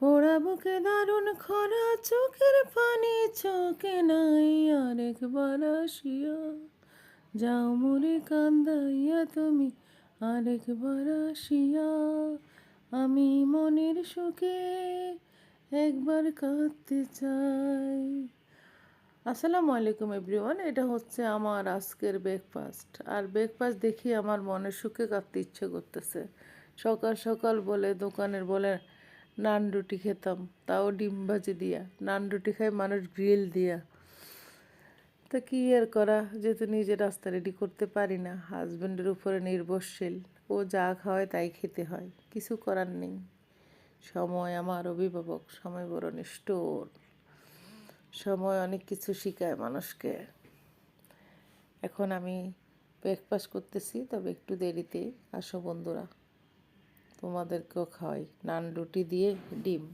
পোড়া বুকে দারুণ খরা, চোখের পানি চোখে নাই, আরেকবার আসিয়া যাও মোরে কান্দাইয়া তুমি, আরেকবার আসিয়া আমি মনের সুখে একবার কাঁদতে চাই। আসসালামু আলাইকুম এভরিওয়ান, এটা হচ্ছে আমার আজকের ব্রেকফাস্ট। আর ব্রেকফাস্ট দেখি আমার মনের সুখে কাঁদতে ইচ্ছে করতেছে। সকাল সকাল বলে দোকানের বলে নান রুটি খেতাম, তাও ডিম ভাজি দিয়া। নান রুটি খায় মানুষ গ্রিল দিয়া। তা কি আর করা, যেহেতু নিজে রাস্তা রেডি করতে পারি না, হাজব্যান্ডের উপরে নির্ভরশীল, ও যা খাওয়ায় তাই খেতে হয়, কিছু করার নেই। সময় আমার অভিভাবক, সময় বড় নিষ্ঠুর। সময় অনেক কিছু শেখায় মানুষকে। এখন আমি ব্রেকফাস্ট করতেছি, তবে একটু দেরিতে। আসো বন্ধুরা, তোমাদেরকেও খাওয়াই নান রুটি দিয়ে ডিম।